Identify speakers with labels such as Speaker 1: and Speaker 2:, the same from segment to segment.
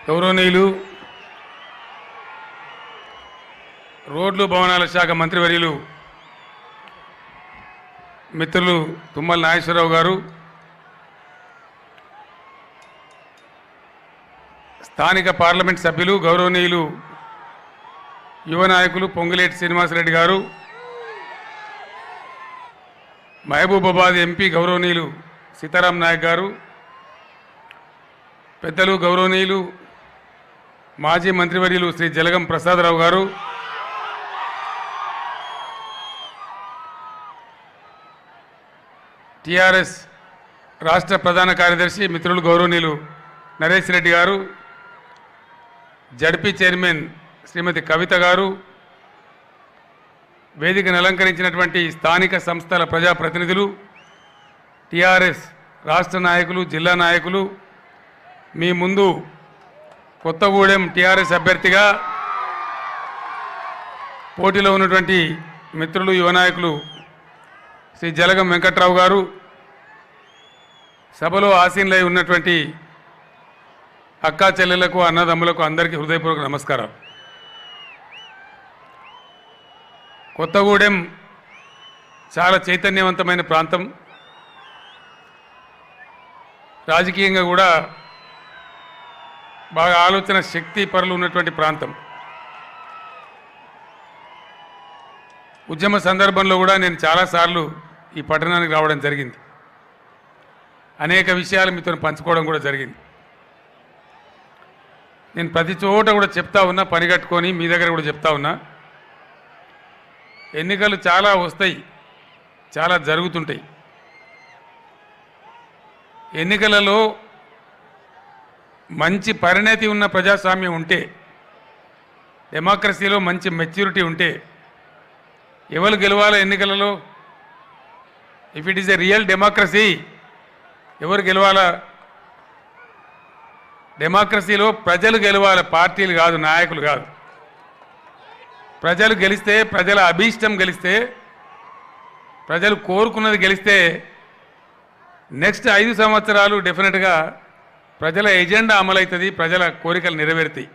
Speaker 1: గౌరవనీయులు రోడ్లు భవనాల శాఖ మంత్రివర్యులు మిత్రులు తుమ్మల నాగేశ్వరరావు గారు, స్థానిక పార్లమెంట్ సభ్యులు గౌరవనీయులు యువ నాయకులు పొంగులేటి శ్రీనివాసరెడ్డి గారు, మహబూబాబాద్ ఎంపీ గౌరవనీయులు సీతారాం నాయక్ గారు, పెద్దలు గౌరవనీయులు మాజీ మంత్రివర్యులు శ్రీ జలగం ప్రసాదరావు గారు, టిఆర్ఎస్ రాష్ట్ర ప్రధాన కార్యదర్శి మిత్రులు గౌరవనీయులు నరేష్ రెడ్డి గారు, జడ్పీ చైర్మన్ శ్రీమతి కవిత గారు, వేదికను అలంకరించినటువంటి స్థానిక సంస్థల ప్రజాప్రతినిధులు, టిఆర్ఎస్ రాష్ట్ర నాయకులు, జిల్లా నాయకులు, మీ ముందు కొత్తగూడెం టిఆర్ఎస్ అభ్యర్థిగా పోటీలో ఉన్నటువంటి మిత్రులు యువ నాయకులు శ్రీ జలగం వెంకట్రావు గారు, సభలో ఆసీనులై ఉన్నటువంటి అక్కా చెల్లెళ్లకు, అన్నదమ్ములకు అందరికీ హృదయపూర్వక నమస్కారం. కొత్తగూడెం చాలా చైతన్యవంతమైన ప్రాంతం, రాజకీయంగా కూడా బాగా ఆలోచన శక్తి పరులు ఉన్నటువంటి ప్రాంతం. ఉద్యమ సందర్భంలో కూడా నేను చాలాసార్లు ఈ పట్టణానికి రావడం జరిగింది. అనేక విషయాలు మీతో పంచుకోవడం కూడా జరిగింది. నేను ప్రతి చోట కూడా చెప్తా ఉన్నా, పని కట్టుకొని మీ దగ్గర కూడా చెప్తా ఉన్నా, ఎన్నికలు చాలా వస్తాయి, చాలా జరుగుతుంటాయి. ఎన్నికలలో మంచి పరిణతి ఉన్న ప్రజాస్వామ్యం ఉంటే, డెమోక్రసీలో మంచి మెచ్యూరిటీ ఉంటే ఎవరు గెలవాలో ఎన్నికలలో? If it is a real democracy, ఎవరు గెలవాలా? డెమోక్రసీలో ప్రజలు గెలవాలి, పార్టీలు కాదు, నాయకులు కాదు. ప్రజలు గెలిస్తే, ప్రజల అభీష్టం గెలిస్తే, ప్రజలు కోరుకున్నది గెలిస్తే నెక్స్ట్ 5 సంవత్సరాలు డెఫినెట్గా ప్రజల ఎజెండా అమలవుతుంది, ప్రజల కోరికలు నెరవేరుతాయి.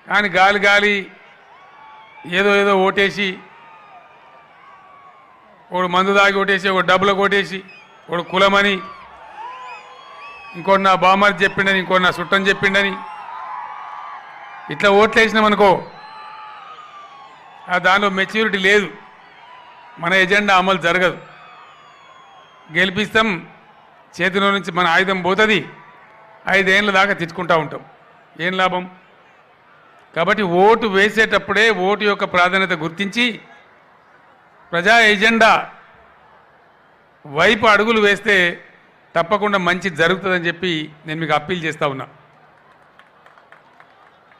Speaker 1: కానీ గాలి ఏదో ఓటేసి, ఒకడు మందు దాగి ఓటేసి, ఒకడు డబ్బులకు ఓటేసి, ఒకడు కులమని, ఇంకోటి నా బామ్మని చెప్పిండని, ఇంకోటి నా చుట్టం చెప్పిండని ఇట్లా ఓట్లు వేసినామనుకో, దానిలో మెచ్యూరిటీ లేదు, మన ఎజెండా అమలు జరగదు. గెలిపిస్తాం, చేతిలో నుంచి మన ఆయుధం పోతుంది, 5 ఏళ్ళ దాకా తెచ్చుకుంటూ ఉంటాం, ఏం లాభం? కాబట్టి ఓటు వేసేటప్పుడే ఓటు యొక్క ప్రాధాన్యత గుర్తించి ప్రజా ఎజెండా వైపు అడుగులు వేస్తే తప్పకుండా మంచి జరుగుతుందని చెప్పి నేను మీకు అప్పీల్ చేస్తూ ఉన్నా.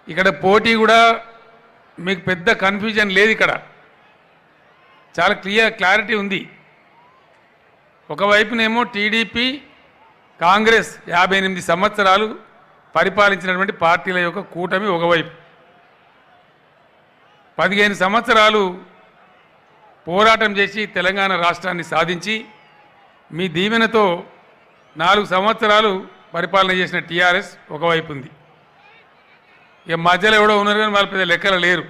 Speaker 1: ఇక్కడ పోటీ కూడా మీకు పెద్ద కన్ఫ్యూజన్ లేదు, ఇక్కడ చాలా క్లారిటీ ఉంది. ఒకవైపునేమో టీడీపీ, కాంగ్రెస్ 58 సంవత్సరాలు పరిపాలించినటువంటి పార్టీల యొక్క కూటమి ఒకవైపు, 15 సంవత్సరాలు పోరాటం చేసి తెలంగాణ రాష్ట్రాన్ని సాధించి మీ దీవెనతో 4 సంవత్సరాలు పరిపాలన చేసిన టీఆర్ఎస్ ఒకవైపు ఉంది. ఇక మధ్యలో ఎవడో ఉన్నారు కానీ వాళ్ళ పెద్ద లెక్కలు లేరు.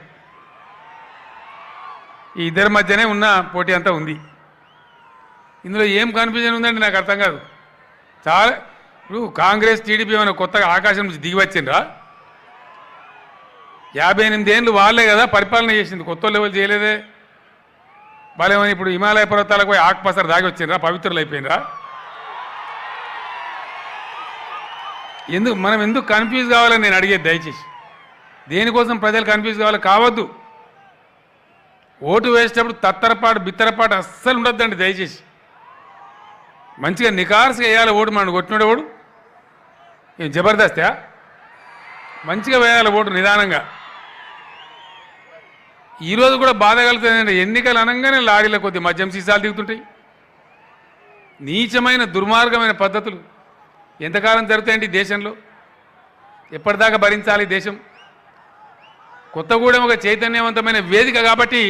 Speaker 1: ఈ ఇద్దరి మధ్యనే ఉన్న పోటీ అంతా ఉంది. ఇందులో ఏం కన్ఫ్యూజన్ ఉందండి నాకు అర్థం కాదు. చాలా ఇప్పుడు కాంగ్రెస్, టీడీపీ ఏమైనా కొత్తగా ఆకాశం నుంచి దిగి వచ్చిండ్రా? 58 ఏళ్ళు వాళ్ళే కదా పరిపాలన చేసింది, కొత్త లెవెల్ చేయలేదే. వాళ్ళేమని ఇప్పుడు హిమాలయ పర్వతాలకు పోయి ఆకుపసర దాగి వచ్చిండ్రా? పవిత్రులు అయిపోయినరా? మనం ఎందుకు కన్ఫ్యూజ్ కావాలని నేను అడిగేది. దయచేసి దేనికోసం ప్రజలు కన్ఫ్యూజ్ కావద్దు. ఓటు వేసేటప్పుడు తత్తరపాటు, బిత్తరపాటు అస్సలు ఉండొద్దండి దయచేసి. మంచిగా నికార్సుగా వేయాలి ఓటు. మనం కొట్టినోడు ఓడు ఏం జబర్దస్తా? మంచిగా వేయాలి ఓటు, నిదానంగా. ఈరోజు కూడా బాధ కలుగుతుందండి, ఎన్నికలు అనగానే లారీల కొద్ది మద్యం సీసాలు దిగుతుంటాయి. నీచమైన దుర్మార్గమైన పద్ధతులు ఎంతకాలం జరుగుతాయండి దేశంలో? ఎప్పటిదాకా భరించాలి దేశం? కొత్తగూడెం ఒక చైతన్యవంతమైన వేదిక కాబట్టి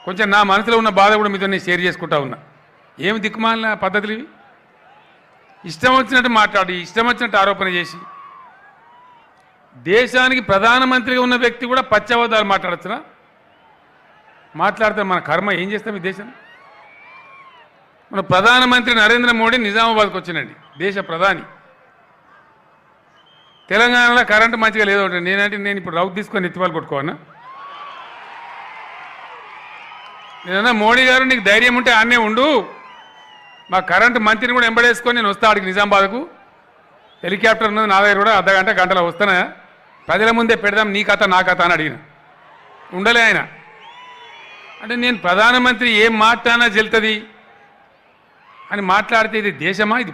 Speaker 1: కొంచెం నా మనసులో ఉన్న బాధ కూడా మీతో నేను షేర్ చేసుకుంటా ఉన్నా. ఏమి దిక్కుమాలిన పద్ధతులు ఇవి? ఇష్టం వచ్చినట్టు మాట్లాడి, ఇష్టం వచ్చినట్టు ఆరోపణ చేసి దేశానికి ప్రధానమంత్రిగా ఉన్న వ్యక్తి కూడా పచ్చబద్దాలు మాట్లాడచ్చునా? మాట్లాడితే మన కర్మ ఏం చేస్తాం ఈ దేశం? మన ప్రధానమంత్రి నరేంద్ర మోడీ నిజామాబాద్కి వచ్చినండి, దేశ ప్రధాని. తెలంగాణలో కరెంటు మంచిగా లేదో నేను ఇప్పుడు రౌత్ తీసుకొని ఎత్తిపాలు కొట్టుకోవన్నా? నేనన్నా మోడీ గారు నీకు ధైర్యం ఉంటే ఆన్నే ఉండు, మా కరెంటు మంత్రిని కూడా ఎంబడేసుకొని నేను వస్తా ఆడికి నిజామాబాద్కు. హెలికాప్టర్ ఉన్నది నా దగ్గర కూడా, గంటలో వస్తానా? ప్రజల ముందే పెడదాం నీ కథ నా కథ అని అడిగిన. ఉండలే ఆయన. అంటే నేను ప్రధానమంత్రి ఏం మాట్లాడినా చెల్తుంది అని మాట్లాడితే ఇది దేశమా, ఇది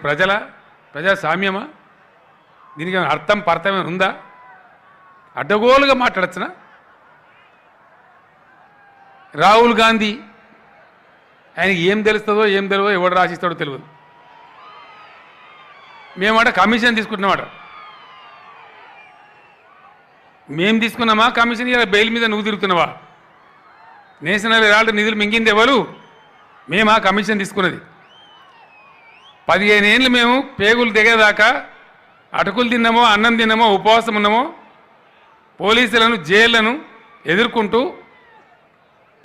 Speaker 1: ప్రజాస్వామ్యమా? దీనికి అర్థం పర్థమే ఉందా? అడ్డగోలుగా మాట్లాడచ్చునా? రాహుల్ గాంధీ ఆయనకి ఏం తెలుస్తుందో ఏం తెలియదో ఎవడు రాసిస్తాడో తెలియదు. మేమాట కమిషన్ తీసుకుంటున్నామాట. మేము తీసుకున్నామా కమిషన్? ఇలా బెయిల్ మీద నువ్వు తిరుగుతున్నావా? నేషనల్ హెరాల్డ్ నిధులు మింగింది ఎవరు? మేమా కమిషన్ తీసుకున్నది? 15 ఏళ్ళు మేము పేగులు దిగేదాకా అటుకులు తిన్నామో, అన్నం తిన్నామో, ఉపవాసం ఉన్నామో, పోలీసులను జైళ్లను ఎదుర్కొంటూ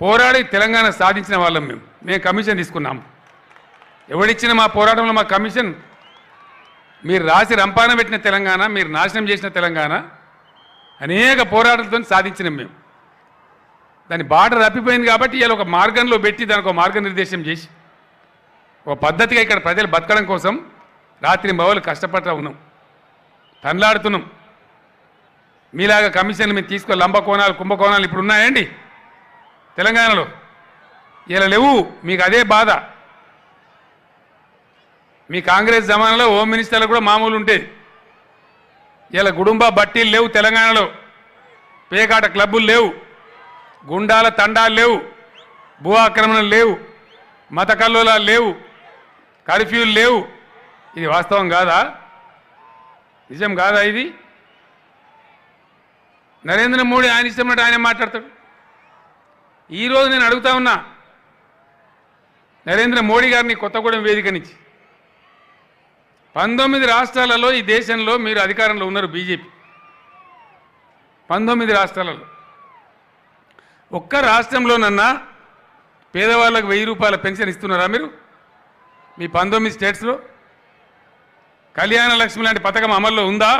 Speaker 1: పోరాడి తెలంగాణ సాధించిన వాళ్ళం. మేము కమిషన్ తీసుకున్నాము. ఎవడిచ్చిన మా పోరాటంలో మా కమిషన్? మీరు రాసి రంపాన పెట్టిన తెలంగాణ, మీరు నాశనం చేసిన తెలంగాణ అనేక పోరాటాలతో సాధించినాం మేము. దాని బాట తప్పిపోయింది కాబట్టి ఇలా ఒక మార్గంలో పెట్టి దానికి ఒక మార్గనిర్దేశం చేసి ఒక పద్ధతిగా ఇక్కడ ప్రజలు బతకడం కోసం రాత్రి బవలు కష్టపడతా ఉన్నాం, తనలాడుతున్నాం. మీలాగా కమిషన్లు మేము తీసుకో లంబకోణాలు కుంభకోణాలు ఇప్పుడు ఉన్నాయండి తెలంగాణలో? ఇలా లేవు. మీకు అదే బాధ. మీ కాంగ్రెస్ జమానాలో హోమ్ మినిస్టర్లు కూడా మామూలు ఉంటాయి. ఇలా గుడుంబ బట్టీలు లేవు తెలంగాణలో, పేకాట క్లబ్బులు లేవు, గుండాల తండాలు లేవు, భూ ఆక్రమణలు లేవు, మత కల్లోలాలు లేవు, కర్ఫ్యూలు లేవు. ఇది వాస్తవం కాదా? నిజం కాదా ఇది? నరేంద్ర మోడీ ఆయన ఇష్టమైనట్టు ఆయన మాట్లాడతాడు. ఈరోజు నేను అడుగుతా ఉన్నా నరేంద్ర మోడీ గారిని కొత్తగూడెం వేదిక నుంచి, 19 రాష్ట్రాలలో ఈ దేశంలో మీరు అధికారంలో ఉన్నారు బీజేపీ. 19 రాష్ట్రాలలో ఒక్క రాష్ట్రంలోనన్నా పేదవాళ్ళకు 1000 రూపాయల పెన్షన్ ఇస్తున్నారా మీరు? మీ 19 స్టేట్స్లో కళ్యాణ లక్ష్మి లాంటి పథకం అమల్లో ఉందా?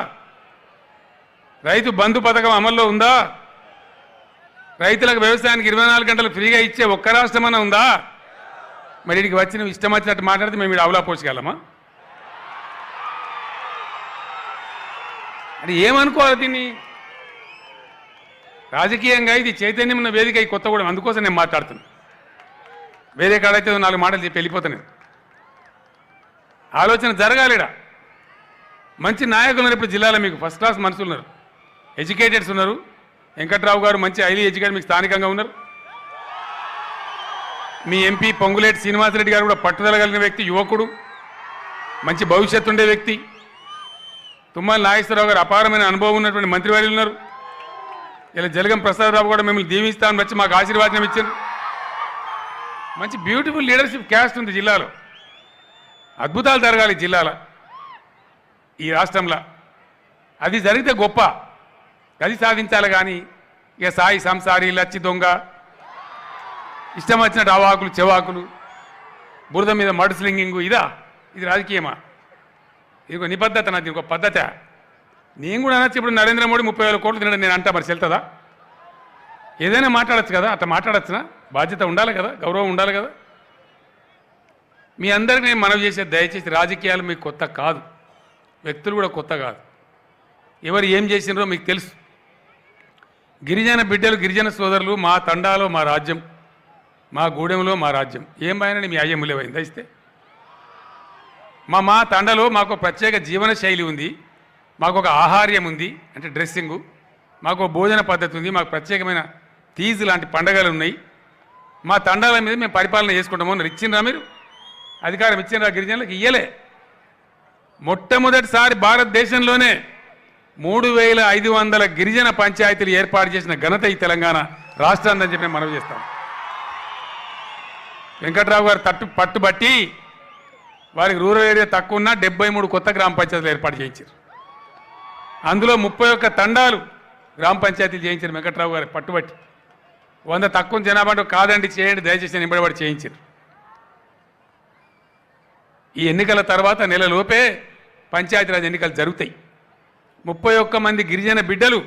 Speaker 1: రైతు బంధు పథకం అమల్లో ఉందా? రైతులకు వ్యవసాయానికి 24 గంటలు ఫ్రీగా ఇచ్చే ఒక్క రాష్ట్రమన్నా ఉందా? మరి ఇక్కడికి వచ్చిన ఇష్టం వచ్చినట్టు మాట్లాడితే మేము ఇక్కడ అవలా పోషగలమా? అంటే ఏమనుకోవాలి దీన్ని? రాజకీయంగా ఇది చైతన్యం ఉన్న వేదిక ఈ కొత్తగూడెం, అందుకోసం నేను మాట్లాడుతున్నాను. వేరే కాడైతే 4 మాటలు చెప్పి వెళ్ళిపోతాను. ఆలోచన జరగాలిడా. మంచి నాయకులు ఉన్నారు ఇప్పుడు జిల్లాలో, మీకు ఫస్ట్ క్లాస్ మనుషులు ఉన్నారు, ఎడ్యుకేటెడ్స్ ఉన్నారు. వెంకట్రావు గారు మంచి హైలీ ఎడ్యుకేటెడ్, మీకు స్థానికంగా ఉన్నారు. మీ ఎంపీ పొంగులేటి శ్రీనివాసరెడ్డి గారు కూడా పట్టుదల కలిగిన వ్యక్తి, యువకుడు, మంచి భవిష్యత్తు ఉండే వ్యక్తి. తుమ్మల నాగేశ్వరరావు గారు అపారమైన అనుభవం ఉన్నటువంటి మంత్రివర్యులు ఉన్నారు. ఇలా జలగం ప్రసాదరావు కూడా మిమ్మల్ని దీవిస్తామని వచ్చి మాకు ఆశీర్వాదం ఇచ్చారు. మంచి బ్యూటిఫుల్ లీడర్షిప్ క్యాస్ట్ ఉంది జిల్లాలో. అద్భుతాలు జరగాలి జిల్లాలో, ఈ రాష్ట్రంలో. అది జరిగితే గొప్ప, అది సాధించాలి. కానీ ఇక సాయి సంసారి, లచ్చి దొంగ, ఇష్టం వచ్చినట్టు అవాకులు చెవాకులు, బురద మీద మడుస్లింగింగు, ఇది రాజకీయమా? ఇది ఒక నిబద్ధత, నాది ఒక పద్ధత. నేను కూడా అనొచ్చు, ఇప్పుడు నరేంద్ర మోడీ 30,000 కోట్లు తినడం నేను అంటా, మరి చెల్తుందా? ఏదైనా మాట్లాడచ్చు కదా, అట్లా మాట్లాడచ్చునా? బాధ్యత ఉండాలి కదా, గౌరవం ఉండాలి కదా. మీ అందరికీ నేను మనవి చేసే, దయచేసి రాజకీయాలు మీకు కొత్త కాదు, వ్యక్తులు కూడా కొత్త కాదు. ఎవరు ఏం చేసినారో మీకు తెలుసు. గిరిజన బిడ్డలు, గిరిజన సోదరులు, మా తండాలో మా రాజ్యం, మా గూడెంలో మా రాజ్యం. ఏం పోయినా మీ అయ్యమ్మ లేవైందా ఇస్తే? మా తండలో మాకు ప్రత్యేక జీవన శైలి ఉంది, మాకు ఒక ఆహార్యం ఉంది, అంటే డ్రెస్సింగు, మాకు భోజన పద్ధతి ఉంది, మాకు ప్రత్యేకమైన తీజ్ లాంటి పండగలు ఉన్నాయి. మా తండాల మీద మేము పరిపాలన చేసుకుంటామో ఇచ్చిండ్రా? మీరు అధికారం ఇచ్చిండ్రా గిరిజనులకు? ఇయ్యలే. మొట్టమొదటిసారి భారతదేశంలోనే 3,500 గిరిజన పంచాయతీలు ఏర్పాటు చేసిన ఘనత ఈ తెలంగాణ రాష్ట్రాన్ని చెప్పి మేము మనవి చేస్తాం. వెంకట్రావు గారు పట్టుబట్టి వారికి రూరల్ ఏరియా తక్కువ ఉన్నా 73 కొత్త గ్రామ పంచాయతీలు ఏర్పాటు చేయించారు. అందులో 31 తండాలు గ్రామ పంచాయతీలు చేయించారు వెంకట్రావు గారు పట్టుబట్టి. 100 తక్కువ జనాభా కాదండి చేయండి దయచేసి నింబడబడి చేయించారు. ఈ ఎన్నికల తర్వాత నెలలోపే పంచాయతీరాజ్ ఎన్నికలు జరుగుతాయి. 31 మంది గిరిజన బిడ్డలు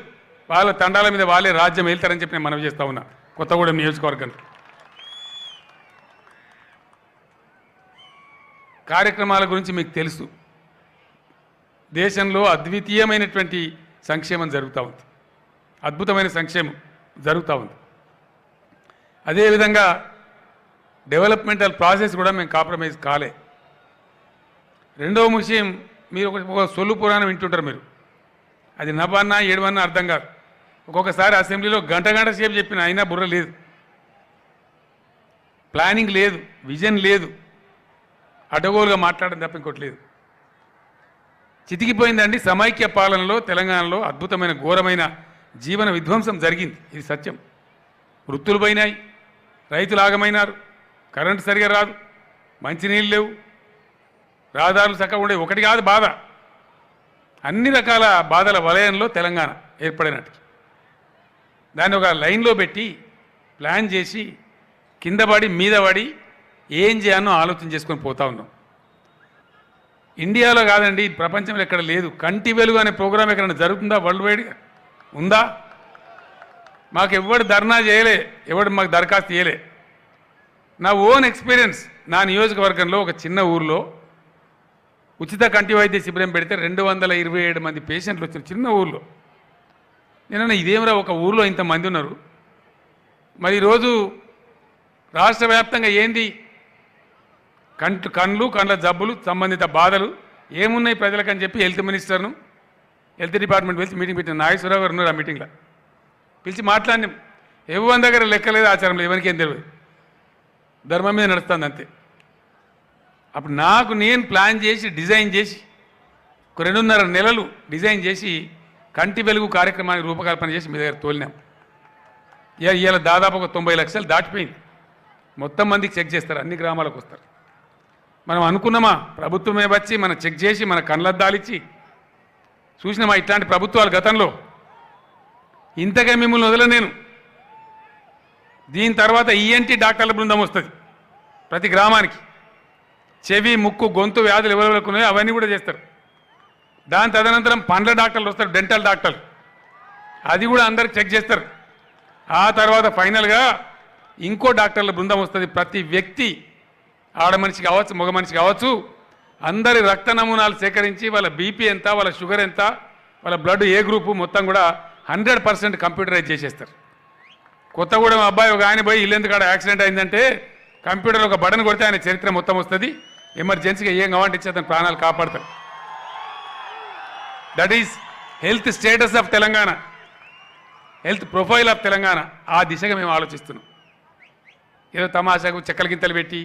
Speaker 1: వాళ్ళ తండాల మీద వాళ్ళే రాజ్యం వెళ్తారని చెప్పి నేను మనవి చేస్తా ఉన్నా. కొత్తగూడెం నియోజకవర్గం కార్యక్రమాల గురించి మీకు తెలుసు. దేశంలో అద్వితీయమైనటువంటి సంక్షేమం జరుగుతూ ఉంది, అద్భుతమైన సంక్షేమం జరుగుతూ ఉంది. అదేవిధంగా డెవలప్మెంటల్ ప్రాసెస్ కూడా మేము కాంప్రమైజ్ కాలే. రెండవ విషయం, మీరు ఒక సొల్లు పురాణం వింటుంటారు మీరు, అది నవ్వన్నా ఏడవన్నా అర్థం కాదు. ఒక్కొక్కసారి అసెంబ్లీలో గంట సేపు చెప్పిన అయినా బుర్ర లేదు, ప్లానింగ్ లేదు, విజన్ లేదు, అడ్డగోలుగా మాట్లాడడం తప్ప ఇంకోటి లేదు. చితికిపోయిందండి సమైక్య పాలనలో. తెలంగాణలో అద్భుతమైన ఘోరమైన జీవన విధ్వంసం జరిగింది, ఇది సత్యం. వృత్తులు పోయినాయి, రైతులు ఆగమైనారు, కరెంటు సరిగా రాదు, మంచినీళ్ళు లేవు, రహదారులు చక్కగా ఉండే. ఒకటి కాదు బాధ, అన్ని రకాల బాధల వలయంలో తెలంగాణ ఏర్పడినట్టు. దాన్ని ఒక లైన్లో పెట్టి ప్లాన్ చేసి కింద పడి మీద పడి ఏం చేయాలో ఆలోచన చేసుకొని పోతా ఉన్నాం. ఇండియాలో కాదండి, ప్రపంచంలో ఎక్కడ లేదు. కంటి వెలుగు అనే ప్రోగ్రాం ఎక్కడైనా జరుగుతుందా? వరల్డ్ వైడ్గా ఉందా? మాకు ఎవడు ధర్నా చేయలే, ఎవడు మాకు దరఖాస్తు చేయలే. నా ఓన్ ఎక్స్పీరియన్స్, నా నియోజకవర్గంలో ఒక చిన్న ఊర్లో ఉచిత కంటి వైద్య శిబిరం పెడితే 227 మంది పేషెంట్లు వచ్చిన చిన్న ఊర్లో. నేనన్నా ఇదేమరా ఒక ఊర్లో ఇంతమంది ఉన్నారు, మరి ఈరోజు రాష్ట్ర వ్యాప్తంగా ఏంది కండ్ల జబ్బులు సంబంధిత బాధలు ఏమున్నాయి ప్రజలకని చెప్పి హెల్త్ మినిస్టర్ను హెల్త్ డిపార్ట్మెంట్ పిలిచి మీటింగ్ పెట్టిన నాగేశ్వరరావు గారు ఉన్నారు. ఆ మీటింగ్లో పిలిచి మాట్లాడినాం. ఎవరి దగ్గర లెక్కలేదు, ఆచారం లేదు, ఎవరికి ఏం తెలియదు, ధర్మం మీద నడుస్తుంది అంతే. అప్పుడు నేను ప్లాన్ చేసి డిజైన్ చేసి ఒక 2.5 నెలలు డిజైన్ చేసి కంటి వెలుగు కార్యక్రమానికి రూపకల్పన చేసి మీ దగ్గర తోలినాం. ఇవాళ దాదాపు ఒక 90 లక్షలు దాటిపోయింది. మొత్తం మందికి చెక్ చేస్తారు, అన్ని గ్రామాలకు వస్తారు. మనం అనుకున్నామా ప్రభుత్వమే వచ్చి మనం చెక్ చేసి మన కళ్ళద్దాలిచ్చి చూసినామా ఇట్లాంటి ప్రభుత్వాలు గతంలో? ఇంతగా మిమ్మల్ని వదల నేను. దీని తర్వాత ఈఎన్టీ డాక్టర్ల బృందం వస్తుంది ప్రతి గ్రామానికి. చెవి ముక్కు గొంతు వ్యాధులు ఎవరెవరికి ఉన్నాయో అవన్నీ కూడా చేస్తారు. దాని తదనంతరం పండ్ల డాక్టర్లు వస్తారు, డెంటల్ డాక్టర్లు, అది కూడా అందరికి చెక్ చేస్తారు. ఆ తర్వాత ఫైనల్గా ఇంకో డాక్టర్ల బృందం వస్తుంది. ప్రతి వ్యక్తి, ఆడ మనిషి కావచ్చు మగ మనిషి కావచ్చు, అందరి రక్త నమూనాలు సేకరించి వాళ్ళ బీపీ ఎంత, వాళ్ళ షుగర్ ఎంత, వాళ్ళ బ్లడ్ ఏ గ్రూపు మొత్తం కూడా 100% కంప్యూటరైజ్ చేసేస్తారు. కొత్తగూడెం అబ్బాయి ఒక ఆయన పోయి ఇల్లెందుకు కాడ యాక్సిడెంట్ అయిందంటే కంప్యూటర్ ఒక బటన్ కొడితే ఆయన చరిత్ర మొత్తం వస్తుంది. ఎమర్జెన్సీగా ఏం కావాలంటే ఇచ్చి అతని ప్రాణాలు కాపాడతారు. That is health status of Telangana, health profile of Telangana. ఆ దిశగా మేము ఆలోచిస్తున్నాం. ఏదో తమాషాకు చెక్కల గింతలు పెట్టి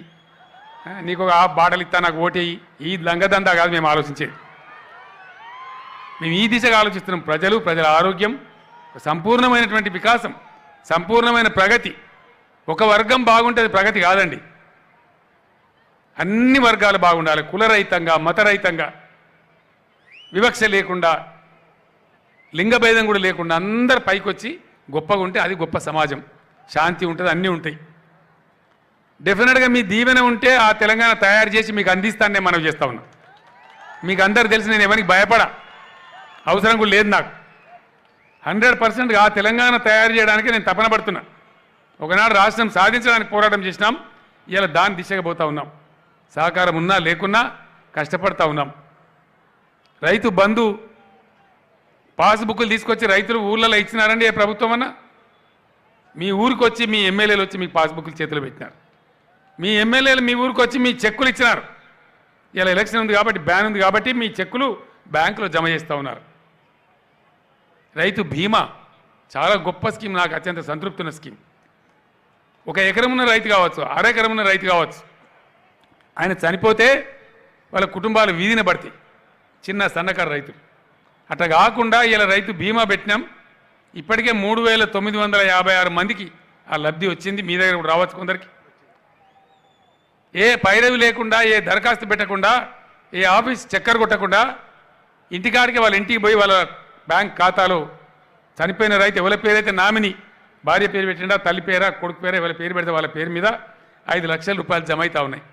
Speaker 1: నీకు ఆ బాటలు ఇస్తా నాకు ఓటేయి, ఈ లంగదందా కాదు మేము ఆలోచించేది. మేము ఈ దిశగా ఆలోచిస్తున్నాం. ప్రజల ఆరోగ్యం, సంపూర్ణమైనటువంటి వికాసం, సంపూర్ణమైన ప్రగతి. ఒక వర్గం బాగుంటుంది ప్రగతి కాదండి, అన్ని వర్గాలు బాగుండాలి. కులరహితంగా, మతరహితంగా, వివక్ష లేకుండా, లింగభేదం కూడా లేకుండా అందరు పైకి వచ్చి గొప్పగా ఉంటే అది గొప్ప సమాజం. శాంతి ఉంటుంది, అన్నీ ఉంటాయి. డెఫినెట్గా మీ దీవెన ఉంటే ఆ తెలంగాణ తయారు చేసి మీకు అందిస్తానే మనం చేస్తా ఉన్నాం. మీకు అందరు తెలిసి నేను ఎవరికి భయపడా, అవసరం కూడా లేదు నాకు. 100% ఆ తెలంగాణ తయారు చేయడానికి నేను తపన పడుతున్నా. ఒకనాడు రాష్ట్రం సాధించడానికి పోరాటం చేసినాం, ఇలా దాని దిశగా పోతా ఉన్నాం. సహకారం ఉన్నా లేకున్నా కష్టపడతా ఉన్నాం. రైతు బంధు పాస్బుక్లు తీసుకొచ్చి రైతులు ఊళ్ళలో ఇచ్చినారండి ఏ ప్రభుత్వం అన్నా? మీ ఊరికి వచ్చి మీ ఎమ్మెల్యేలు వచ్చి మీకు పాస్బుక్లు చేతులు పెట్టినారు. మీ ఎమ్మెల్యేలు మీ ఊరికి వచ్చి మీ చెక్కులు ఇచ్చినారు. ఇలా ఎలక్షన్ ఉంది కాబట్టి, బ్యాన్ ఉంది కాబట్టి మీ చెక్కులు బ్యాంకులో జమ చేస్తూ ఉన్నారు. రైతు బీమా చాలా గొప్ప స్కీమ్, నాకు అత్యంత సంతృప్తి ఉన్న స్కీమ్. 1 ఎకరం ఉన్న రైతు కావచ్చు, 1/2 ఎకరం ఉన్న రైతు కావచ్చు, ఆయన చనిపోతే వాళ్ళ కుటుంబాలు వీధిన పడతాయి, చిన్న సన్నకారు రైతులు. అట్లా కాకుండా ఇలా రైతు బీమా పెట్టినాం. ఇప్పటికే 3,956 మందికి ఆ లబ్ధి వచ్చింది. మీ దగ్గర కూడా రావచ్చు కొందరికి. ఏ పైరవి లేకుండా, ఏ దరఖాస్తు పెట్టకుండా, ఏ ఆఫీస్ చక్కర కొట్టకుండా ఇంటికాడికి వాళ్ళ ఇంటికి పోయి వాళ్ళ బ్యాంక్ ఖాతాలో చనిపోయిన రైతు ఎవరి పేరైతే నామిని భార్య పేరు పెట్టిండా తల్లి పేరా కొడుకు పేరా ఎవరి పేరు పెడితే వాళ్ళ పేరు మీద 5 లక్షల రూపాయలు జమ అవుతా ఉన్నాయి.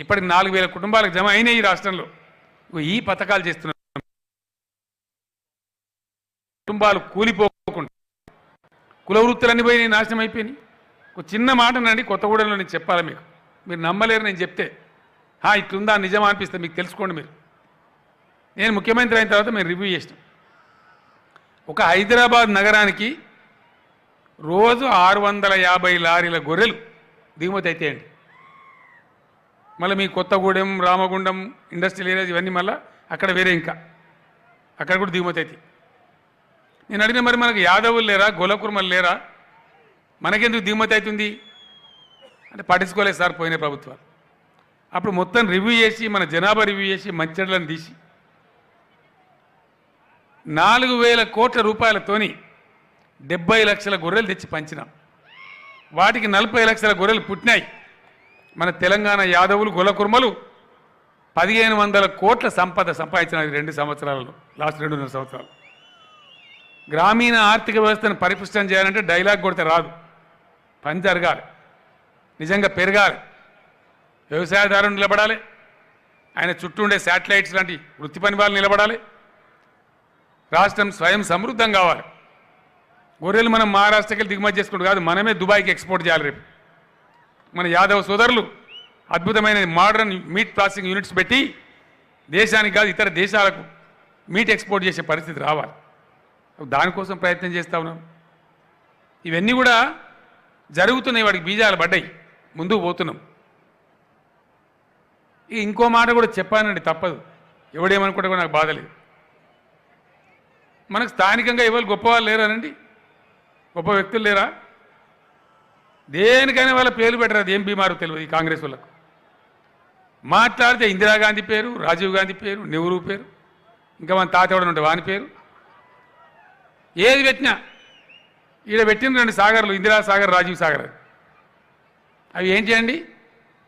Speaker 1: ఇప్పటికి 4,000 కుటుంబాలకు జమ అయినాయి ఈ రాష్ట్రంలో. ఈ పథకాలు చేస్తున్నారు కుటుంబాలు కూలిపోకుండా, కుల వృత్తులన్నీ పోయి నాశనం అయిపోయినాయి. ఒక చిన్న మాట నండి కొత్తగూడెంలో నేను చెప్పాలి మీకు, మీరు నమ్మలేరు నేను చెప్తే. ఇట్లుందా నిజమా అనిపిస్తే మీకు తెలుసుకోండి. మీరు నేను ముఖ్యమంత్రి అయిన తర్వాత మేము రివ్యూ చేసినాం. ఒక హైదరాబాద్ నగరానికి రోజు 650 లారీల గొర్రెలు దిగుమతి అవుతాయండి. మళ్ళీ మీ కొత్తగూడెం, రామగుండం, ఇండస్ట్రియల్ ఏరియాస్ ఇవన్నీ మళ్ళీ అక్కడ వేరే ఇంకా అక్కడ కూడా దిగుమతి అవుతాయి. నేను అడిగిన మరి మనకు యాదవులు లేరా, గొలకుర్మలు లేరా, మనకెందుకు దిగుమతి అవుతుంది అంటే పట్టించుకోలేదు సార్ పోయిన ప్రభుత్వాలు. అప్పుడు మొత్తం రివ్యూ చేసి మన జనాభా రివ్యూ చేసి మంచెడ్లను తీసి 4,000 కోట్ల రూపాయలతోని 70 లక్షల గొర్రెలు తెచ్చి పంచినాం. వాటికి 40 లక్షల గొర్రెలు పుట్టినాయి. మన తెలంగాణ యాదవులు గొలకుర్మలు 1,500 కోట్ల సంపద సంపాదించినారు 2 సంవత్సరాలలో, లాస్ట్ 2.5 సంవత్సరాలు. గ్రామీణ ఆర్థిక వ్యవస్థను పరిపుష్టం చేయాలంటే డైలాగ్ కొడితే రాదు, పని జరగాలి, నిజంగా పెరగాలి, వ్యవసాయదారులు నిలబడాలి, ఆయన చుట్టూ ఉండే శాటిలైట్స్ లాంటి వృత్తి పని వాళ్ళు నిలబడాలి, రాష్ట్రం స్వయం సమృద్ధం కావాలి. గొర్రెలు మనం మహారాష్ట్రకి దిగుమతి చేసుకుంటూ కాదు, మనమే దుబాయ్కి ఎక్స్పోర్ట్ చేయాలి. రేపు మన యాదవ సోదరులు అద్భుతమైన మోడర్న్ మీట్ ప్రాసెసింగ్ యూనిట్స్ పెట్టి దేశానికి కాదు ఇతర దేశాలకు మీట్ ఎక్స్పోర్ట్ చేసే పరిస్థితి రావాలి. దానికోసం ప్రయత్నం చేస్తూ ఉన్నాం. ఇవన్నీ కూడా జరుగుతున్నాయి, వాడికి బీజాలు పడ్డాయి, ముందుకు పోతున్నాం. ఇంకో మాట కూడా చెప్పానండి, తప్పదు, ఎవడేమనుకుంటే కూడా నాకు బాధ లేదు. మనకు స్థానికంగా ఎవరు గొప్పవాళ్ళు లేరానండి, గొప్ప వ్యక్తులు లేరా? దేనికైనా వాళ్ళ పేర్లు పెట్టరు, అది ఏం బీమారు తెలియదు ఈ కాంగ్రెస్ వాళ్ళకు. మాట్లాడితే ఇందిరాగాంధీ పేరు, రాజీవ్ గాంధీ పేరు, నెహ్రూ పేరు, ఇంకా మన తాత ఎవడని ఉంటే వాని పేరు, ఏది పెట్టినా ఈడ పెట్టిన 2 సాగర్లు, ఇందిరా సాగర్, రాజీవ్ సాగర్. అవి ఏం చేయండి,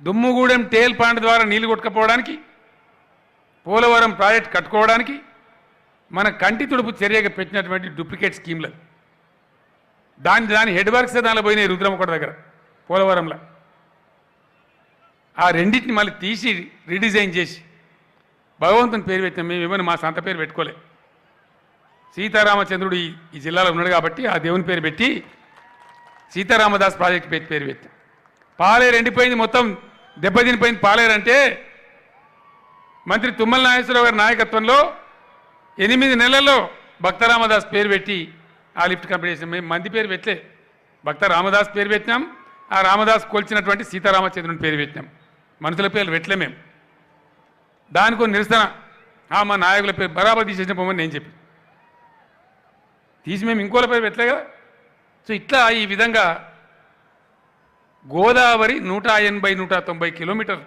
Speaker 1: దుమ్ముగూడెం టేల్ పాండ్ ద్వారా నీళ్లు కొట్టుకపోవడానికి, పోలవరం ప్రాజెక్ట్ కట్టుకోవడానికి మన కంటి తుడుపు చర్యగా పెట్టినటువంటి డూప్లికేట్ స్కీమ్లు. దాని హెడ్ వర్క్స్ దానిలో పోయినాయి రుద్రమకొండ దగ్గర పోలవరంలో. ఆ రెండింటిని మళ్ళీ తీసి రీడిజైన్ చేసి భగవంతుని పేరు పెట్టినాం. మేము ఏమైనా మా సొంత పేరు పెట్టుకోలే. సీతారామచంద్రుడు ఈ జిల్లాలో ఉన్నాడు కాబట్టి ఆ దేవుని పేరు పెట్టి సీతారామదాస్ ప్రాజెక్ట్ పేరు పెట్టాం. పాలేరు ఎండిపోయింది, మొత్తం దెబ్బతినిపోయింది పాలేరు అంటే మంత్రి తుమ్మల నాగేశ్వరరావు గారి నాయకత్వంలో 8 నెలల్లో భక్త రామదాస్ పేరు పెట్టి ఆ లిఫ్ట్ కంప్లీట్ చేసాం. మేము మంది పేరు పెట్టలే, భక్త రామదాస్ పేరు పెట్టినాం. ఆ రామదాస్ కొలిచినటువంటి సీతారామచంద్రుని పేరు పెట్టినాం, మనుషుల పేర్లు పెట్టలే మేము. దానికి నిరసన మా నాయకుల పేరు బరాబర్ తీసేసిన పోమని నేను చెప్పి తీసి మేము ఇంకోల పేరు పెట్టలే కదా. సో ఇట్లా ఈ విధంగా గోదావరి 180-190 కిలోమీటర్లు.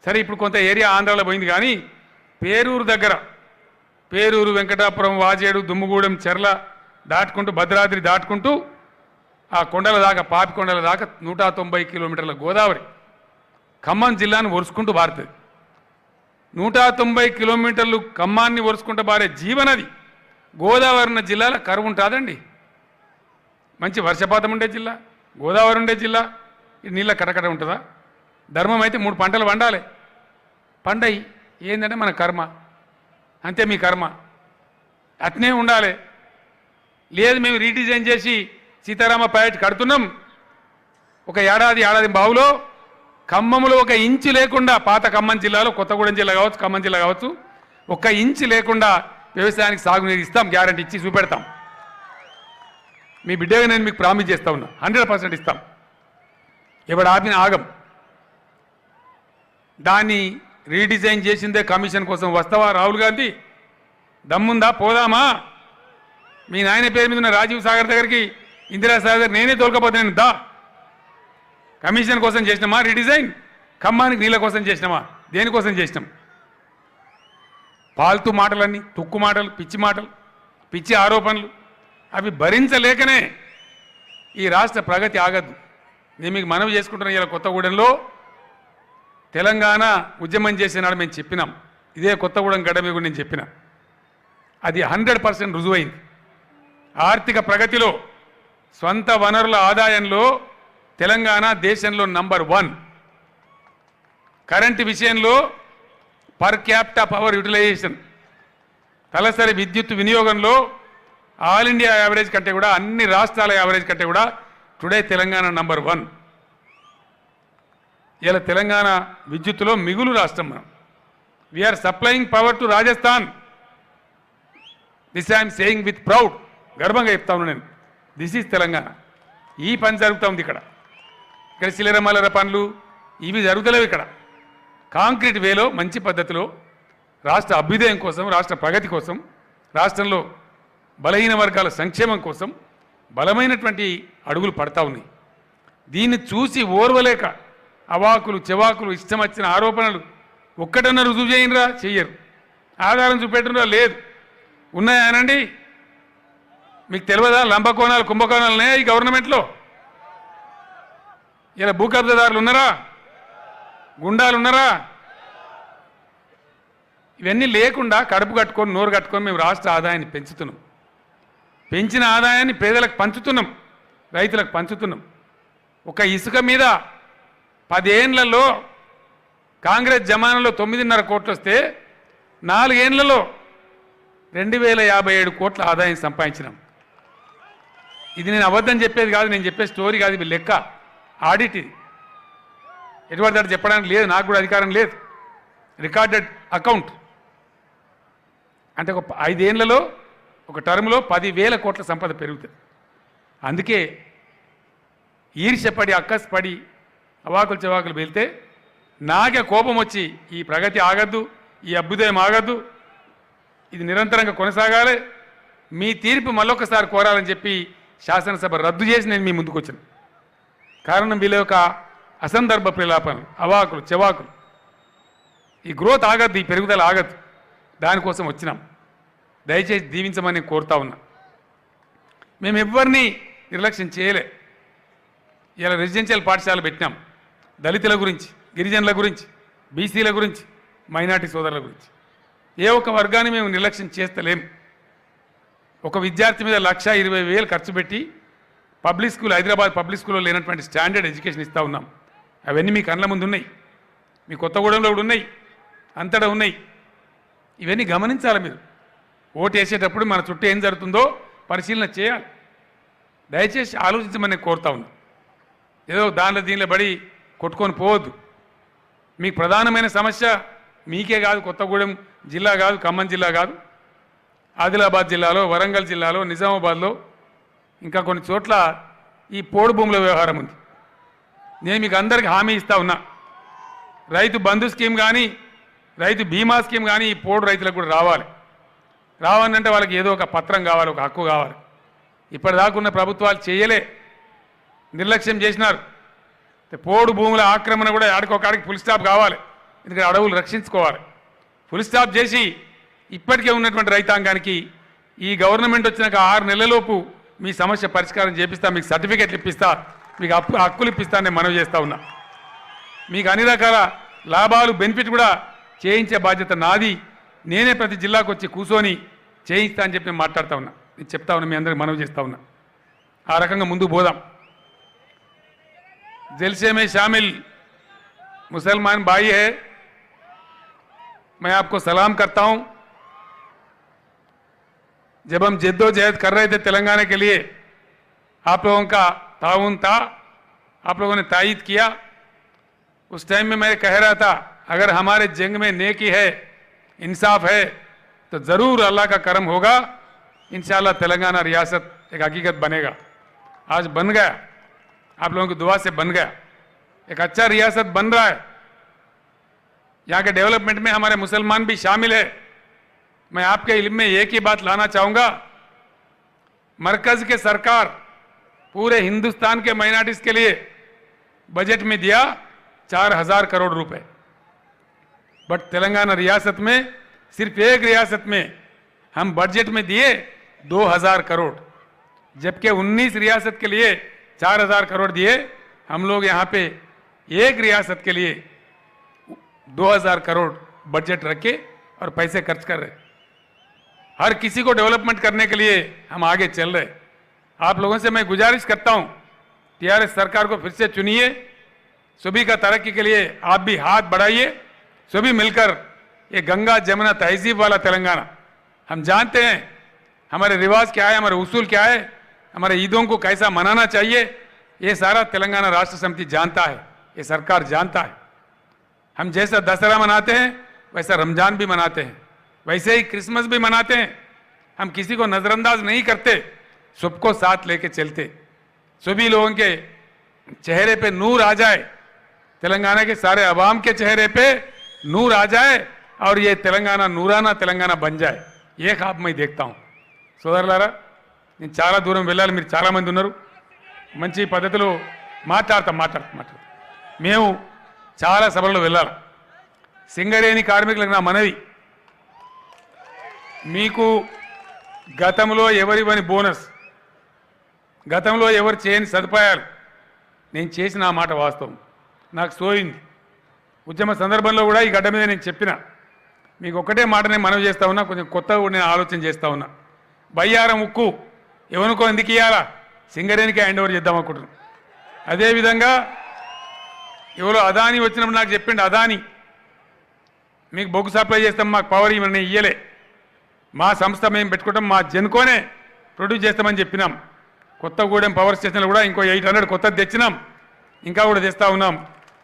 Speaker 1: సరే ఇప్పుడు కొంత ఏరియా ఆంధ్రాలో పోయింది, కానీ పేరూరు దగ్గర, పేరూరు, వెంకటాపురం, వాజేడు, దుమ్ముగూడెం, చెర్ల దాటుకుంటూ భద్రాద్రి దాటుకుంటూ ఆ కొండల దాకా, పాపికొండల దాకా 190 కిలోమీటర్ల గోదావరి ఖమ్మం జిల్లాను ఒరుసుకుంటూ బారుతుంది. 190 కిలోమీటర్లు ఖమ్మాన్ని ఒరుసుకుంటూ బారే జీవనది గోదావరి ఉన్న జిల్లాలో కరువు ఉంటుందండి. మంచి వర్షపాతం ఉండే జిల్లా, గోదావరి ఉండే జిల్లా, నీళ్ళ కటకట ఉంటుందా? ధర్మం అయితే 3 పంటలు పండాలి, పండయి ఏంటంటే మన కర్మ, అంతే మీ కర్మ, అట్నే ఉండాలి. లేదు మేము రీడిజైన్ చేసి సీతారామ ప్రాజెక్ట్ కడుతున్నాం, ఒక ఏడాది బావులో ఖమ్మంలో 1 ఇంచు లేకుండా, పాత ఖమ్మం జిల్లాలో కొత్తగూడెం జిల్లా కావచ్చు, ఖమ్మం జిల్లా కావచ్చు, 1 ఇంచు లేకుండా వ్యవసాయానికి సాగునీరు ఇస్తాం, గ్యారంటీ ఇచ్చి చూపెడతాం. మీ బిడ్డగా నేను మీకు ప్రామిస్ చేస్తా ఉన్నా, 100% ఇస్తాం. ఎవడు ఆపిన ఆగం. దాన్ని రీడిజైన్ చేసిందే కమిషన్ కోసం. వస్తావా రాహుల్ గాంధీ? దమ్ముందా? పోదామా? మీ నాయన పేరు మీద ఉన్న రాజీవ్ సాగర్ దగ్గరికి, ఇందిరా సాగర్ నేనే తోలుకపోతాను. దా, కమిషన్ కోసం చేసినామా రీడిజైన్? ఖమ్మానికి నీళ్ళ కోసం చేసినామా? దేనికోసం చేసినాం? పాల్తూ మాటలన్నీ, తుక్కు మాటలు, పిచ్చి ఆరోపణలు, అవి భరించలేకనే ఈ రాష్ట్ర ప్రగతి ఆగద్దు. నేను మీకు మనవి చేసుకుంటున్నా, ఇలా కొత్తగూడెంలో తెలంగాణ ఉద్యమం చేసినాడు మేము చెప్పినాం. ఇదే కొత్తగూడెం గడ్డ మీద నేను చెప్పిన అది 100% రుజువైంది. ఆర్థిక ప్రగతిలో, స్వంత వనరుల ఆదాయంలో తెలంగాణ దేశంలో నంబర్ 1. కరెంటు విషయంలో పర్ క్యాపిటా పవర్ యూటిలైజేషన్, తలసరి విద్యుత్ వినియోగంలో ఆల్ ఇండియా యావరేజ్ కంటే కూడా, అన్ని రాష్ట్రాల యావరేజ్ కంటే కూడా టుడే తెలంగాణ నంబర్ 1. ఇలా తెలంగాణ విద్యుత్తులో మిగులు రాష్ట్రం మనం. We are supplying power to Rajasthan. This I'm saying with proud, గర్వంగా చెప్తా ఉన్నాను నేను. This is Telangana. ఈ పని జరుగుతూ ఉంది ఇక్కడ. ఇక్కడ చిల్లర మల్లర పనులు ఇవి జరుగుతలేవు. ఇక్కడ కాంక్రీట్ వేలో మంచి పద్ధతిలో రాష్ట్ర అభ్యుదయం కోసం, రాష్ట్ర ప్రగతి కోసం, రాష్ట్రంలో బలహీన వర్గాల సంక్షేమం కోసం బలమైనటువంటి అడుగులు పడతా ఉన్నాయి. దీన్ని చూసి ఓర్వలేక అవాకులు చెవాకులు ఇష్టం వచ్చిన ఆరోపణలు ఒక్కటన్నా రుజువు చేయనరా, చెయ్యరు. ఆధారం చూపెట్టరా, లేదు. ఉన్నాయానండి? మీకు తెలియదా లంబకోణాలు కుంభకోణాలనే ఈ గవర్నమెంట్లో? ఇలా భూ కబ్జాదారులు ఉన్నారా? గుండాలు ఉన్నారా? ఇవన్నీ లేకుండా కడుపు కట్టుకొని నోరు కట్టుకొని మేము రాష్ట్ర ఆదాయాన్ని పెంచుతున్నాం. పెంచిన ఆదాయాన్ని పేదలకు పంచుతున్నాం, రైతులకు పంచుతున్నాం. ఒక ఇసుక మీద 10 ఏళ్లలో కాంగ్రెస్ జమానాలో 9.5 కోట్లు వస్తే 4 ఏళ్లలో 2057 కోట్ల ఆదాయం సంపాదించినాం. ఇది నేను అబద్ధం చెప్పేది కాదు, నేను చెప్పే స్టోరీ కాదు, ఇది లెక్క, ఆడిట్. ఇది ఎటువంటి దాన్ని చెప్పడానికి లేదు, నాకు కూడా అధికారం లేదు. Recorded account. అంటే ఒక 5 ఏళ్లలో ఒక టర్మ్లో 10,000 కోట్ల సంపద పెరుగుతుంది. అందుకే ఈర్ష్యపడి అక్కస్పడి అవాకులు చెవాకులు వెళ్తే నాకే కోపం వచ్చి ఈ ప్రగతి ఆగద్దు, ఈ అభ్యుదయం ఆగద్దు, ఇది నిరంతరంగా కొనసాగాలి, మీ తీర్పు మళ్ళొకసారి కోరాలని చెప్పి శాసనసభ రద్దు చేసి నేను మీ ముందుకు వచ్చాను. కారణం వీళ్ళ యొక్క అసందర్భ ప్రలాపనలు, అవాకులు చెవాకులు. ఈ గ్రోత్ ఆగద్దు, ఈ పెరుగుదల ఆగద్దు, దానికోసం వచ్చినాం. దయచేసి దీవించమని కోరుతా ఉన్నా. మేము ఎవరిని నిర్లక్ష్యం చేయలే. ఇలా రెసిడెన్షియల్ పాఠశాలలు పెట్టినాం. దళితుల గురించి, గిరిజనుల గురించి, బీసీల గురించి, మైనార్టీ సోదరుల గురించి ఏ ఒక్క వర్గాన్ని మేము నిర్లక్ష్యం చేస్తలేం. ఒక విద్యార్థి మీద 1,20,000 ఖర్చు పెట్టి పబ్లిక్ స్కూల్, హైదరాబాద్ పబ్లిక్ స్కూల్లో లేనటువంటి స్టాండర్డ్ ఎడ్యుకేషన్ ఇస్తూ ఉన్నాం. అవన్నీ మీ కళ్ళ ముందు ఉన్నాయి, మీ కొత్తగూడెంలో కూడా ఉన్నాయి, అంతటా ఉన్నాయి. ఇవన్నీ గమనించాలి మీరు. ఓటు వేసేటప్పుడు మన చుట్టూ ఏం జరుగుతుందో పరిశీలన చేయాలి. దయచేసి ఆలోచించమని నేను కోరుతా ఉన్నా. ఏదో దీనిలో పడి కొట్టుకొని పోవద్దు. మీకు ప్రధానమైన సమస్య మీకే కాదు, కొత్తగూడెం జిల్లా కాదు, ఖమ్మం జిల్లా కాదు, ఆదిలాబాద్ జిల్లాలో, వరంగల్ జిల్లాలో, నిజామాబాద్లో ఇంకా కొన్ని చోట్ల ఈ పోడు భూముల వ్యవహారం ఉంది. నేను మీకు అందరికీ హామీ ఇస్తా ఉన్నా, రైతు బంధు స్కీమ్ కానీ, రైతు బీమా స్కీమ్ కానీ ఈ పోడు రైతులకు కూడా రావాలి. రావాలంటే వాళ్ళకి ఏదో ఒక పత్రం కావాలి, ఒక హక్కు కావాలి. ఇప్పటిదాకా ఉన్న ప్రభుత్వాలు చేయలే, నిర్లక్ష్యం చేసినారు. పోడు భూముల ఆక్రమణ కూడా ఆడికొకాడికి ఫుల్ స్టాప్ కావాలి. ఎందుకంటే అడవులు రక్షించుకోవాలి. ఫుల్ స్టాప్ చేసి ఇప్పటికే ఉన్నటువంటి రైతాంగానికి ఈ గవర్నమెంట్ వచ్చినాక 6 నెలలలోపు మీ సమస్య పరిష్కారం చేపిస్తా, మీకు సర్టిఫికెట్లు ఇప్పిస్తా, మీకు హక్కులు ఇప్పిస్తా నేను మనవి చేస్తా ఉన్నా. మీకు అన్ని రకాల లాభాలు, బెనిఫిట్ కూడా చేయించే బాధ్యత నాది. నేనే ప్రతి జిల్లాకు వచ్చి కూర్చొని చేయిస్తా అని చెప్పి నేను మాట్లాడుతూ ఉన్నా. ఇది చెప్తా ఉన్నా, మీ అందరికి మనవి చేస్తూ ఉన్నా. ఆ రకంగా ముందుకు పోదాం. जलसे में शामिल मुसलमान भाई है, मैं आपको सलाम करता हूं. जब हम जद्दोजहद कर रहे थे तेलंगाना के लिए, आप लोगों का ताउन था, आप लोगों ने तायीद किया. उस टाइम में मैं कह रहा था अगर हमारे जंग में नेकी है, इंसाफ है, तो ज़रूर अल्लाह का करम होगा. इंशाअल्लाह तेलंगाना रियासत एक हकीकत बनेगा. आज बन गया, आप लोगों की दुआ से बन गया. एक अच्छा रियासत बन रहा है. यहाँ के डेवलपमेंट में हमारे मुसलमान भी शामिल है. मैं आपके इल्म में एक ही बात लाना चाहूँगा, मरकज के सरकार पूरे हिंदुस्तान के माइनॉरिटीज़ के लिए बजट में दिया 4,000 करोड़ रुपए, बट तेलंगाना रियासत में सिर्फ एक रियासत में हम बजट में दिए 2,000 करोड़, जबकि 19 रियासत के लिए 4,000 करोड़ दिए. हम लोग यहाँ पे एक रियासत के लिए 2,000 करोड़ बजट रखे और पैसे खर्च कर रहे. हर किसी को डेवलपमेंट करने के लिए हम आगे चल रहे। आप लोगों से मैं गुजारिश करता हूं, टीआरएस सरकार को फिर से चुनिए, सभी का तरक्की के लिए आप भी हाथ बढ़ाइए, सभी मिलकर ये गंगा जमुना तहजीब वाला तेलंगाना, हम जानते हैं हमारे रिवाज क्या है, हमारे उसूल क्या है, हमारे ईदों को कैसा मनाना चाहिए, ये सारा तेलंगाना राष्ट्र समिति जानता है, ये सरकार जानता है। हम जैसा दशहरा मनाते हैं वैसा रमजान भी मनाते हैं, वैसे ही क्रिसमस भी मनाते हैं। हम किसी को नजरअंदाज नहीं करते, सबको साथ लेके चलते, सभी लोगों के चेहरे पे नूर आ जाए, तेलंगाना के सारे अवाम के चेहरे पे नूर आ जाए और ये तेलंगाना नूराना तेलंगाना बन जाए, ये ख्वाब मैं देखता हूँ। సోదరులారా, నేను చాలా దూరం వెళ్ళాలి, మీరు చాలామంది ఉన్నారు, మంచి పద్ధతిలో మాట్లాడతాం. మేము చాలా సభల్లో వెళ్ళాలి. సింగరేణి కార్మికులకు నా మనవి, మీకు గతంలో ఎవరివని బోనస్, గతంలో ఎవరు చేయని సదుపాయాలు నేను చేసిన ఆ మాట వాస్తవం, నాకు సోయింది. ఉద్యమ సందర్భంలో కూడా ఈ గడ్డ మీద నేను చెప్పిన, మీకు ఒకటే మాట నేను మనవి చేస్తా ఉన్నా, కొంచెం కొత్తగా కూడా నేను ఆలోచన చేస్తా ఉన్నా. బయ్యారం ఉక్కు ఎవరికో ఎందుకు ఇవ్వాలా, సింగరేణికి హ్యాండ్ ఓవర్ చేద్దాం అనుకుంటున్నాం. అదేవిధంగా ఎవరో అదాని వచ్చినప్పుడు నాకు చెప్పిండు, అదాని మీకు బొగ్గు సప్లై చేస్తాం, మాకు పవర్ ఇవన్నీ ఇయ్యలే, మా సంస్థ మేము పెట్టుకుంటాం, మా జెన్కోనే ప్రొడ్యూస్ చేస్తామని చెప్పినాం. కొత్తగూడెం పవర్ స్టేషన్లో కూడా ఇంకో 800 కొత్తది తెచ్చినాం, ఇంకా కూడా తెస్తా ఉన్నాం.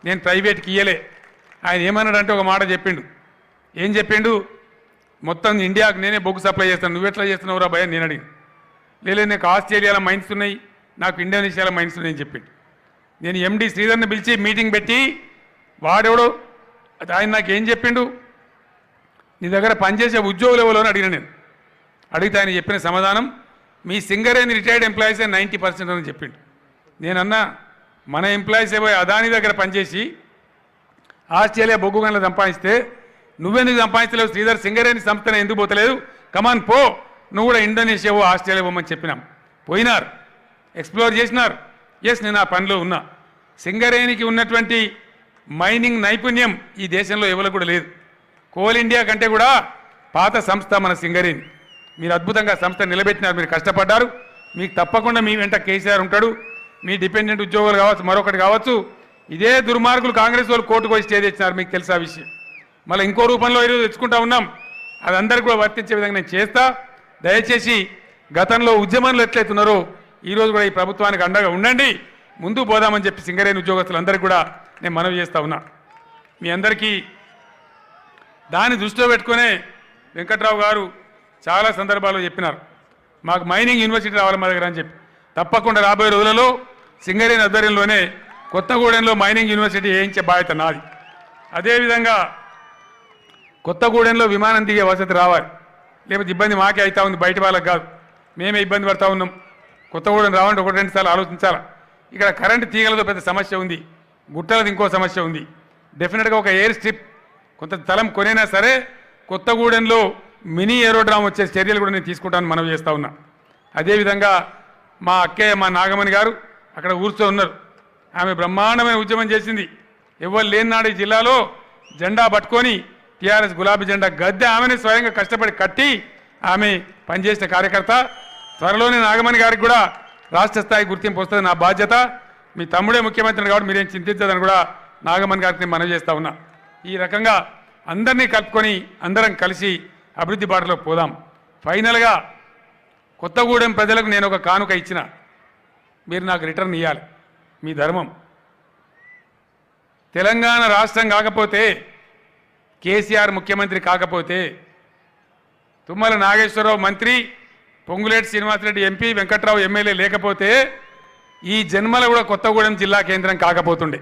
Speaker 1: నేను ప్రైవేట్కి ఇయ్యలే. ఆయన ఏమన్నాడంటే ఒక మాట చెప్పిండు. ఏం చెప్పిండు? మొత్తం ఇండియాకు నేనే బొగ్గు సప్లై చేస్తాను, నువ్వు ఎట్లా చేస్తున్నావురా భయ నేను అడిగి. లేదు, నాకు ఆస్ట్రేలియాలో మైన్స్ ఉన్నాయి, నాకు ఇండోనేషియాలో మైన్స్ ఉన్నాయని చెప్పిండు. నేను ఎండి శ్రీధర్ని పిలిచి మీటింగ్ పెట్టి, వాడెవడో ఆయన నాకు ఏం చెప్పిండు, నీ దగ్గర పనిచేసే ఉద్యోగులు ఎవరో అని అడిగిన. నేను అడిగితే ఆయన చెప్పిన సమాధానం, మీ సింగరేణి రిటైర్డ్ ఎంప్లాయీసే 90% అని చెప్పిండు. నేనన్నా, మన ఎంప్లాయీస్ ఏవో అదాని దగ్గర పనిచేసి ఆస్ట్రేలియా బొగ్గు గనులు సంపాదిస్తే నువ్వెందుకు సంపాదించలేవు, శ్రీధర్ సింగరేణి సంస్థనే ఎందుకు పోతలేదు, కమాన్ పో, నువ్వు కూడా ఇండోనేషియా ఆస్ట్రేలియా పోమని చెప్పినాం. పోయినారు, ఎక్స్ప్లోర్ చేసినారు. ఎస్, నేను ఆ పనిలో ఉన్నా. సింగరేణికి ఉన్నటువంటి మైనింగ్ నైపుణ్యం ఈ దేశంలో ఎవరికి కూడా లేదు. కోల్ ఇండియా కంటే కూడా పాత సంస్థ మన సింగరేణి. మీరు అద్భుతంగా సంస్థ నిలబెట్టినారు, మీరు కష్టపడ్డారు. మీకు తప్పకుండా మీ వెంట కేసీఆర్ ఉంటాడు. మీ డిపెండెంట్ ఉద్యోగులు కావచ్చు, మరొకటి కావచ్చు. ఇదే దుర్మార్గులు కాంగ్రెస్ వాళ్ళు కోర్టుకు పోయి స్టే తెచ్చినారు, మీకు తెలుసా విషయం. మళ్ళీ ఇంకో రూపంలో ఈరోజు తెచ్చుకుంటా ఉన్నాం. అది అందరికీ కూడా వర్తించే విధంగా నేను చేస్తా. దయచేసి గతంలో ఉద్యమంలో ఎట్లయితున్నారో ఈరోజు కూడా ఈ ప్రభుత్వానికి అండగా ఉండండి, ముందుకు పోదామని చెప్పి సింగరేణి ఉద్యోగస్తులందరికీ కూడా నేను మనవి చేస్తా ఉన్నా. మీ అందరికీ దాన్ని దృష్టిలో పెట్టుకునే వెంకట్రావు గారు చాలా సందర్భాల్లో చెప్పినారు, మాకు మైనింగ్ యూనివర్సిటీ రావాలి మా దగ్గర అని చెప్పి. తప్పకుండా రాబోయే రోజులలో సింగరేణి ఆధ్వర్యంలోనే కొత్తగూడెంలో మైనింగ్ యూనివర్సిటీ వేయించే బాధ్యత నాది. అదేవిధంగా కొత్తగూడెంలో విమానం దిగే వసతి రావాలి, లేకపోతే ఇబ్బంది మాకే అవుతా ఉంది, బయట వాళ్ళకి కాదు, మేమే ఇబ్బంది పడతా ఉన్నాం. కొత్తగూడెం రావాలంటే 1-2 సార్లు ఆలోచించాలి. ఇక్కడ కరెంటు తీగలతో పెద్ద సమస్య ఉంది, గుట్టలది ఇంకో సమస్య ఉంది. డెఫినెట్గా ఒక ఎయిర్ స్ట్రిప్ కొంత స్థలం కొనైనా సరే కొత్తగూడెంలో మినీ ఏరోడ్రామ్ వచ్చే చర్యలు కూడా నేను తీసుకుంటానని మనవి చేస్తా ఉన్నా. అదేవిధంగా మా అక్కయ్య మా నాగమణి గారు అక్కడ ఊర్చో ఉన్నారు, ఆమె బ్రహ్మాండమైన ఉద్యమం చేసింది. ఎవరు లేనినాడు ఈ జిల్లాలో జెండా పట్టుకొని టీఆర్ఎస్ గులాబీ జెండా గద్దె ఆమెనే స్వయంగా కష్టపడి కట్టి ఆమె పనిచేసిన కార్యకర్త. త్వరలోనే నాగమణి గారికి కూడా రాష్ట్ర స్థాయి గుర్తింపు వస్తుంది, నా బాధ్యత. మీ తమ్ముడే ముఖ్యమంత్రి కాబట్టి మీరేం చింతించదని కూడా నాగమణి గారికి నేను మనవి చేస్తా ఉన్నా. ఈ రకంగా అందరినీ కలుపుకొని అందరం కలిసి అభివృద్ధి బాటలో పోదాం. ఫైనల్గా కొత్తగూడెం ప్రజలకు నేను ఒక కానుక ఇచ్చిన, మీరు నాకు రిటర్న్ ఇవ్వాలి, మీ ధర్మం. తెలంగాణ రాష్ట్రం కాకపోతే, కేసీఆర్ ముఖ్యమంత్రి కాకపోతే, తుమ్మల నాగేశ్వరరావు మంత్రి, పొంగులేటి శ్రీనివాసరెడ్డి ఎంపీ, వెంకట్రావు ఎమ్మెల్యే లేకపోతే ఈ జన్మలో కూడా కొత్తగూడెం జిల్లా కేంద్రం కాకపోతుండే.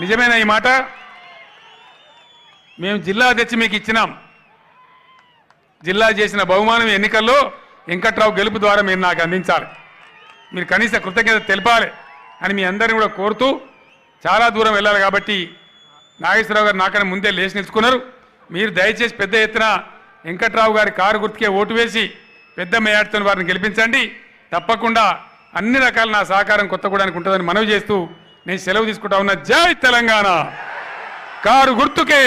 Speaker 1: నిజమేనా ఈ మాట? మేము జిల్లా తెచ్చి మీకు ఇచ్చినాం. జిల్లా చేసిన బహుమానం ఎన్నికల్లో వెంకట్రావు గెలుపు ద్వారా మీరు నాకు అందించాలి, మీరు కనీస కృతజ్ఞత తెలపాలి అని మీ అందరిని కూడా కోరుతూ, చాలా దూరం వెళ్ళాలి కాబట్టి నాగేశ్వరరావు గారు నాకన్నా ముందే లేచి నిలుచుకున్నారు. మీరు దయచేసి పెద్ద ఎత్తున వెంకట్రావు గారి కారు గుర్తుకే ఓటు వేసి పెద్ద మేయాడుతో వారిని గెలిపించండి. తప్పకుండా అన్ని రకాల నా సహకారం కొత్తగూడానికి ఉంటుందని మనవి చేస్తూ నేను సెలవు తీసుకుంటా ఉన్నా. జై తెలంగాణ, కారు గుర్తుకే.